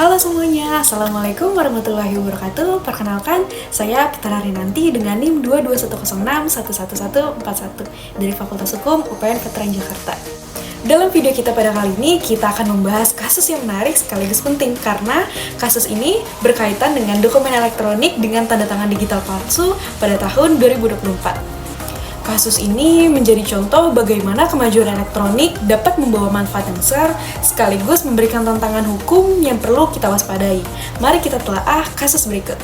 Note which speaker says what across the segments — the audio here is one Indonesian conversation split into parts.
Speaker 1: Halo semuanya, Assalamualaikum warahmatullahi wabarakatuh. Perkenalkan, saya Putara Rinanti dengan NIM 22106111141 dari Fakultas Hukum UPN Veteran Jakarta. Dalam video kita pada kali ini, kita akan membahas kasus yang menarik sekaligus penting karena kasus ini berkaitan dengan dokumen elektronik dengan tanda tangan digital palsu pada tahun 2024. Kasus ini menjadi contoh bagaimana kemajuan elektronik dapat membawa manfaat yang besar sekaligus memberikan tantangan hukum yang perlu kita waspadai. Mari kita telaah kasus berikut.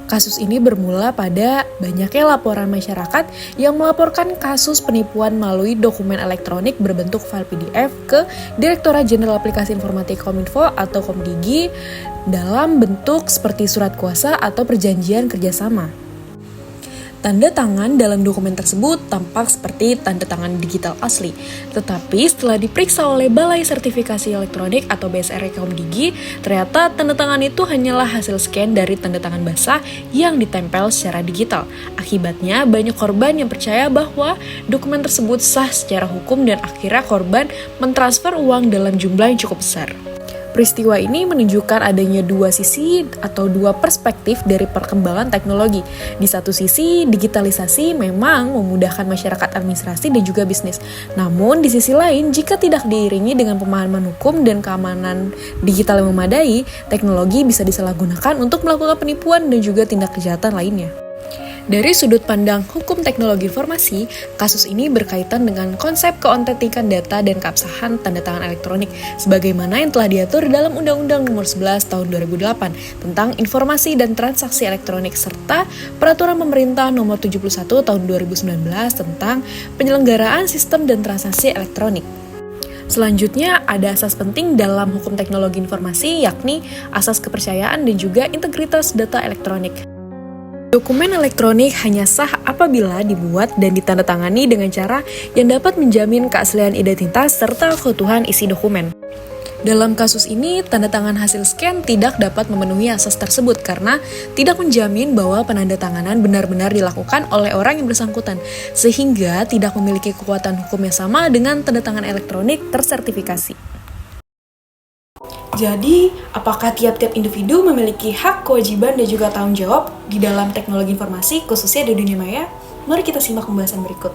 Speaker 1: Kasus ini bermula pada banyaknya laporan masyarakat yang melaporkan kasus penipuan melalui dokumen elektronik berbentuk file PDF ke Direktorat Jenderal Aplikasi Informatika Kominfo atau Komdigi dalam bentuk seperti surat kuasa atau perjanjian kerjasama. Tanda tangan dalam dokumen tersebut tampak seperti tanda tangan digital asli. Tetapi setelah diperiksa oleh Balai Sertifikasi Elektronik atau BSR Komdigi, ternyata tanda tangan itu hanyalah hasil scan dari tanda tangan basah yang ditempel secara digital. Akibatnya banyak korban yang percaya bahwa dokumen tersebut sah secara hukum dan akhirnya korban mentransfer uang dalam jumlah yang cukup besar. Peristiwa ini menunjukkan adanya dua sisi atau dua perspektif dari perkembangan teknologi. Di satu sisi, digitalisasi memang memudahkan masyarakat administrasi dan juga bisnis. Namun, di sisi lain, jika tidak diiringi dengan pemahaman hukum dan keamanan digital yang memadai, teknologi bisa disalahgunakan untuk melakukan penipuan dan juga tindak kejahatan lainnya. Dari sudut pandang hukum teknologi informasi, kasus ini berkaitan dengan konsep keautentikan data dan keabsahan tanda tangan elektronik, sebagaimana yang telah diatur dalam Undang-Undang Nomor 11 Tahun 2008 tentang Informasi dan Transaksi Elektronik serta Peraturan Pemerintah Nomor 71 Tahun 2019 tentang Penyelenggaraan Sistem dan Transaksi Elektronik. Selanjutnya, ada asas penting dalam hukum teknologi informasi, yakni asas kepercayaan dan juga integritas data elektronik. Dokumen elektronik hanya sah apabila dibuat dan ditandatangani dengan cara yang dapat menjamin keaslian identitas serta keutuhan isi dokumen. Dalam kasus ini, tanda tangan hasil scan tidak dapat memenuhi asas tersebut karena tidak menjamin bahwa penandatanganan benar-benar dilakukan oleh orang yang bersangkutan, sehingga tidak memiliki kekuatan hukum yang sama dengan tanda tangan elektronik tersertifikasi. Jadi, apakah tiap-tiap individu memiliki hak, kewajiban, dan juga tanggung jawab di dalam teknologi informasi, khususnya di dunia maya? Mari kita simak pembahasan berikut.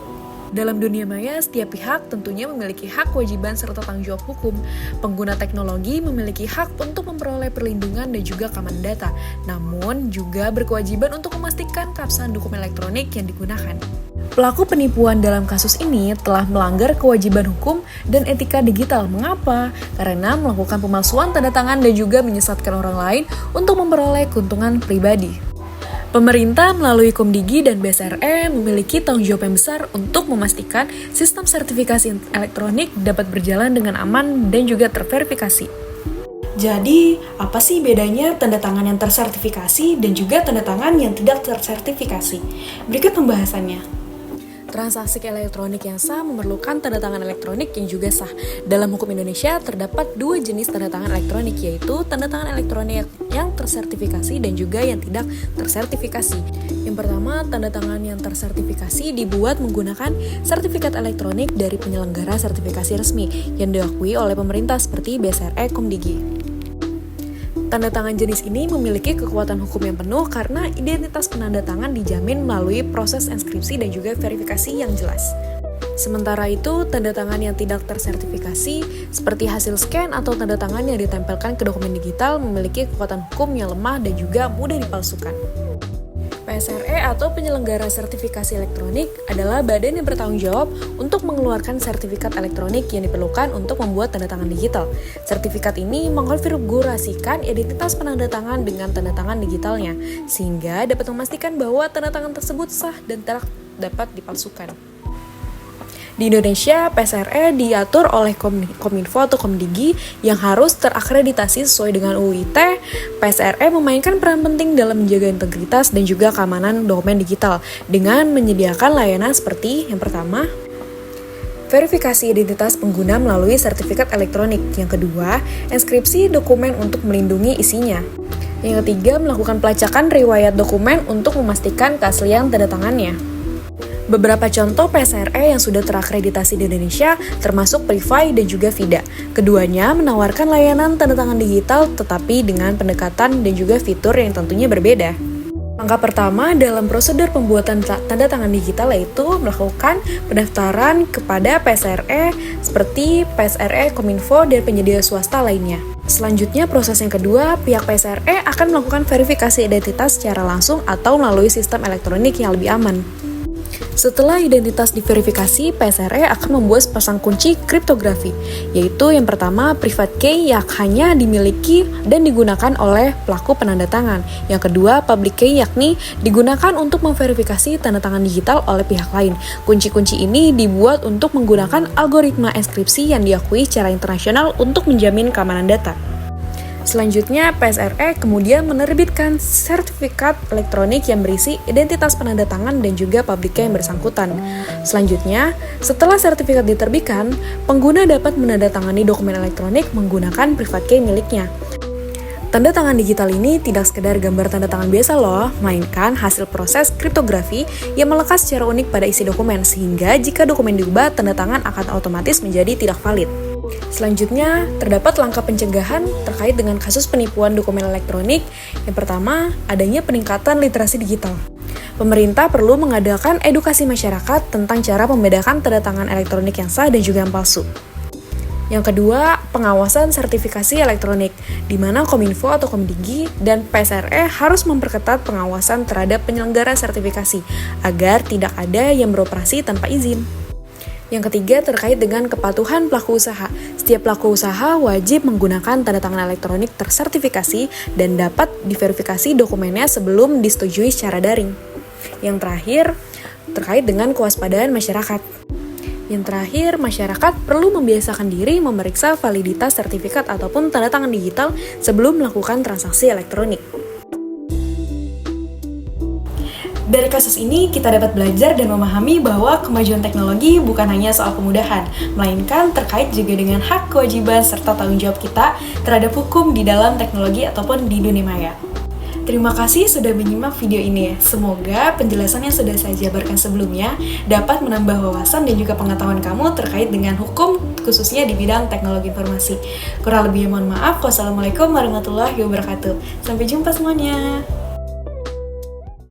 Speaker 1: Dalam dunia maya, setiap pihak tentunya memiliki hak, kewajiban, serta tanggung jawab hukum. Pengguna teknologi memiliki hak untuk memperoleh perlindungan dan juga keamanan data, namun juga berkewajiban untuk memastikan keabsahan dokumen elektronik yang digunakan. Pelaku penipuan dalam kasus ini telah melanggar kewajiban hukum dan etika digital. Mengapa? Karena melakukan pemalsuan tanda tangan dan juga menyesatkan orang lain untuk memperoleh keuntungan pribadi. Pemerintah melalui Komdigi dan BSRE memiliki tanggung jawab yang besar untuk memastikan sistem sertifikasi elektronik dapat berjalan dengan aman dan juga terverifikasi. Jadi, apa sih bedanya tanda tangan yang tersertifikasi dan juga tanda tangan yang tidak tersertifikasi? Berikut pembahasannya. Transaksi elektronik yang sah memerlukan tanda tangan elektronik yang juga sah. Dalam hukum Indonesia terdapat dua jenis tanda tangan elektronik, yaitu tanda tangan elektronik yang tersertifikasi dan juga yang tidak tersertifikasi. Yang pertama, tanda tangan yang tersertifikasi dibuat menggunakan sertifikat elektronik dari penyelenggara sertifikasi resmi yang diakui oleh pemerintah seperti BSRE Komdigi. Tanda tangan jenis ini memiliki kekuatan hukum yang penuh karena identitas penanda tangan dijamin melalui proses inskripsi dan juga verifikasi yang jelas. Sementara itu, tanda tangan yang tidak tersertifikasi seperti hasil scan atau tanda tangan yang ditempelkan ke dokumen digital memiliki kekuatan hukum yang lemah dan juga mudah dipalsukan. PSRE atau Penyelenggara Sertifikasi Elektronik adalah badan yang bertanggung jawab untuk mengeluarkan sertifikat elektronik yang diperlukan untuk membuat tanda tangan digital. Sertifikat ini mengkonfigurasikan identitas penanda tangan dengan tanda tangan digitalnya, sehingga dapat memastikan bahwa tanda tangan tersebut sah dan tidak dapat dipalsukan. Di Indonesia, PSRE diatur oleh Kominfo atau Komdigi yang harus terakreditasi sesuai dengan UU ITE. PSRE memainkan peran penting dalam menjaga integritas dan juga keamanan dokumen digital dengan menyediakan layanan seperti yang pertama, verifikasi identitas pengguna melalui sertifikat elektronik. Yang kedua, inskripsi dokumen untuk melindungi isinya. Yang ketiga, melakukan pelacakan riwayat dokumen untuk memastikan keaslian tanda tangannya. Beberapa contoh PSRE yang sudah terakreditasi di Indonesia termasuk Privy dan juga Vida. Keduanya menawarkan layanan tanda tangan digital tetapi dengan pendekatan dan juga fitur yang tentunya berbeda. Langkah pertama dalam prosedur pembuatan tanda tangan digital yaitu melakukan pendaftaran kepada PSRE seperti PSRE, Kominfo, dan penyedia swasta lainnya. Selanjutnya, proses yang kedua, pihak PSRE akan melakukan verifikasi identitas secara langsung atau melalui sistem elektronik yang lebih aman. Setelah identitas diverifikasi, PSRE akan membuat sepasang kunci kriptografi, yaitu yang pertama private key yang hanya dimiliki dan digunakan oleh pelaku penanda tangan. Yang kedua, public key yakni digunakan untuk memverifikasi tanda tangan digital oleh pihak lain. Kunci-kunci ini dibuat untuk menggunakan algoritma enkripsi yang diakui secara internasional untuk menjamin keamanan data. Selanjutnya, PSRE kemudian menerbitkan sertifikat elektronik yang berisi identitas penanda tangan dan juga public key yang bersangkutan. Selanjutnya, setelah sertifikat diterbitkan, pengguna dapat menandatangani dokumen elektronik menggunakan private key miliknya. Tanda tangan digital ini tidak sekedar gambar tanda tangan biasa loh, melainkan hasil proses kriptografi yang melekat secara unik pada isi dokumen, sehingga jika dokumen diubah, tanda tangan akan otomatis menjadi tidak valid. Selanjutnya, terdapat langkah pencegahan terkait dengan kasus penipuan dokumen elektronik. Yang pertama, adanya peningkatan literasi digital. Pemerintah perlu mengadakan edukasi masyarakat tentang cara membedakan tanda tangan elektronik yang sah dan juga yang palsu. Yang kedua, pengawasan sertifikasi elektronik, di mana Kominfo atau Komdigi dan PSRE harus memperketat pengawasan terhadap penyelenggara sertifikasi, agar tidak ada yang beroperasi tanpa izin. Yang ketiga, terkait dengan kepatuhan pelaku usaha. Setiap pelaku usaha wajib menggunakan tanda tangan elektronik tersertifikasi dan dapat diverifikasi dokumennya sebelum disetujui secara daring. Yang terakhir, terkait dengan kewaspadaan masyarakat. Yang terakhir, masyarakat perlu membiasakan diri memeriksa validitas sertifikat ataupun tanda tangan digital sebelum melakukan transaksi elektronik. Dari kasus ini, kita dapat belajar dan memahami bahwa kemajuan teknologi bukan hanya soal kemudahan, melainkan terkait juga dengan hak, kewajiban, serta tanggung jawab kita terhadap hukum di dalam teknologi ataupun di dunia maya. Terima kasih sudah menyimak video ini. Semoga penjelasan yang sudah saya jabarkan sebelumnya dapat menambah wawasan dan juga pengetahuan kamu terkait dengan hukum, khususnya di bidang teknologi informasi. Kurang lebihnya mohon maaf. Wassalamualaikum warahmatullahi wabarakatuh. Sampai jumpa semuanya.